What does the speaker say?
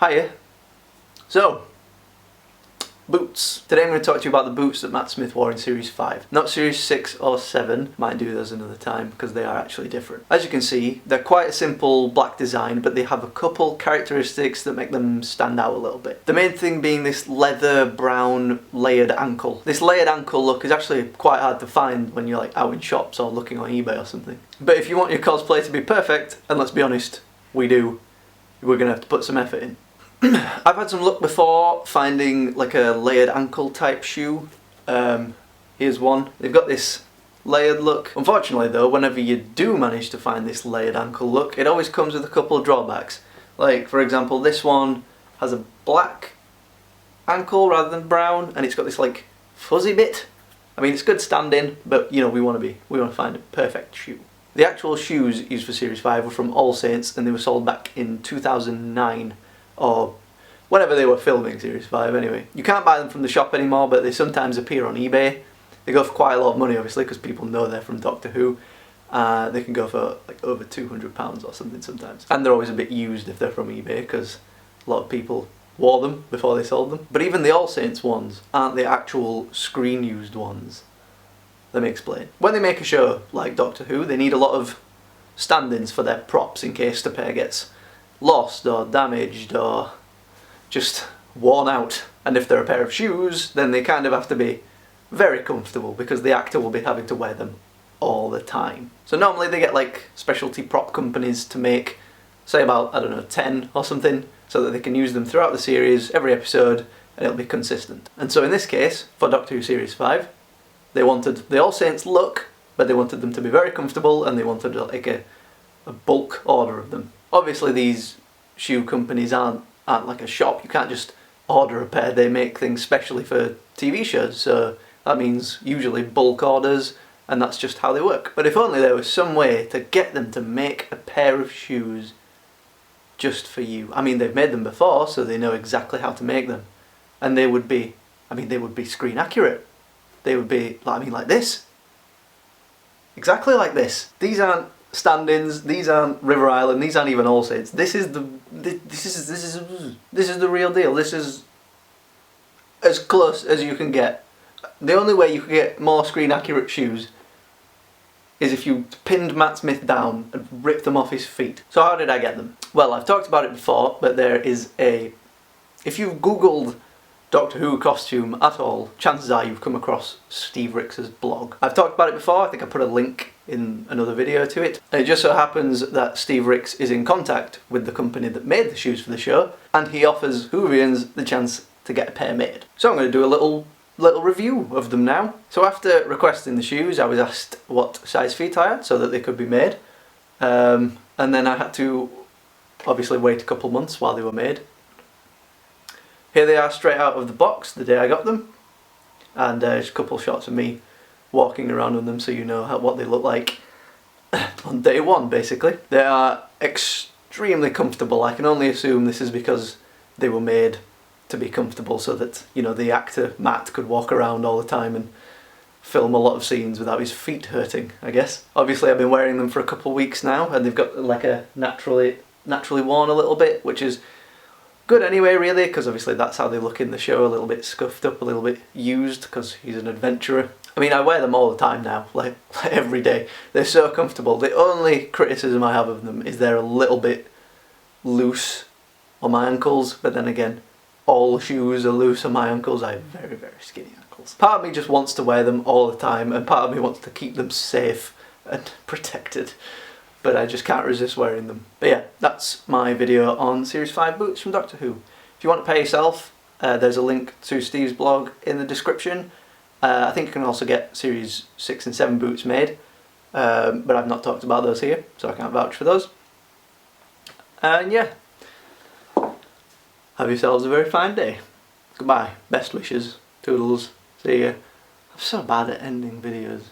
Hiya. So, boots. Today I'm going to talk to you about the boots that Matt Smith wore in Series 5. Not Series 6 or 7, might do those another time because they are actually different. As you can see, they're quite a simple black design, but they have a couple characteristics that make them stand out a little bit. The main thing being this leather brown layered ankle. This layered ankle look is actually quite hard to find when you're like out in shops or looking on eBay or something. But if you want your cosplay to be perfect, and let's be honest, we do, we're going to have to put some effort in. I've had some luck before finding like a layered ankle type shoe. Here's one. They've got this layered look. Unfortunately though, whenever you do manage to find this layered ankle look, it always comes with a couple of drawbacks. Like for example, this one has a black ankle rather than brown, and it's got this like fuzzy bit. I mean, it's good standing, but you know, we want to find a perfect shoe. The actual shoes used for Series 5 were from All Saints, and they were sold back in 2009. Or whenever they were filming Series 5 anyway. You can't buy them from the shop anymore, but they sometimes appear on eBay. They go for quite a lot of money obviously because people know they're from Doctor Who. They can go for like over £200 or something sometimes. And they're always a bit used if they're from eBay because a lot of people wore them before they sold them. But even the All Saints ones aren't the actual screen used ones. Let me explain. When they make a show like Doctor Who, they need a lot of stand-ins for their props in case the pair gets lost or damaged or just worn out. And if they're a pair of shoes, then they kind of have to be very comfortable because the actor will be having to wear them all the time. So normally they get like specialty prop companies to make, say about, I don't know, 10 or something, so that they can use them throughout the series, every episode, and it'll be consistent. And so in this case, for Doctor Who Series 5, they wanted the All Saints look, but they wanted them to be very comfortable, and they wanted like a bulk order of them. Obviously these shoe companies aren't like a shop. You can't just order a pair. They make things specially for TV shows, so that means usually bulk orders, and that's just how they work. But if only there was some way to get them to make a pair of shoes just for you. I mean, they've made them before, so they know exactly how to make them. And they would be, I mean, they would be screen accurate. They would be, I mean, like this. Exactly like this. These aren't stand-ins, these aren't River Island, these aren't even All Saints. This is the real deal. This is as close as you can get. The only way you can get more screen accurate shoes is if you pinned Matt Smith down and ripped them off his feet. So how did I get them? Well, I've talked about it before, but there is if you've googled Doctor Who costume at all, chances are you've come across Steve Rix's blog. I've talked about it before. I think I put a link in another video to it. And it just so happens that Steve Rix is in contact with the company that made the shoes for the show, and he offers Whovians the chance to get a pair made. So I'm going to do a little review of them now. So after requesting the shoes, I was asked what size feet I had so that they could be made. And then I had to obviously wait a couple months while they were made. Here they are straight out of the box the day I got them, and just a couple shots of me walking around on them so you know what they look like on day one basically. They are extremely comfortable. I can only assume this is because they were made to be comfortable so that, you know, the actor Matt could walk around all the time and film a lot of scenes without his feet hurting, I guess. Obviously I've been wearing them for a couple of weeks now, and they've got like a naturally worn a little bit, which is good anyway really, because obviously that's how they look in the show, a little bit scuffed up, a little bit used, because he's an adventurer. I mean, I wear them all the time now, like every day. They're so comfortable. The only criticism I have of them is they're a little bit loose on my ankles, but then again, all shoes are loose on my ankles. I have very, very skinny ankles. Part of me just wants to wear them all the time, and part of me wants to keep them safe and protected, but I just can't resist wearing them. But yeah, that's my video on Series 5 boots from Doctor Who. If you want to pay yourself, there's a link to Steve's blog in the description. I think you can also get Series 6 and 7 boots made, but I've not talked about those here, so I can't vouch for those. And yeah, have yourselves a very fine day. Goodbye, best wishes, toodles, see ya. I'm so bad at ending videos.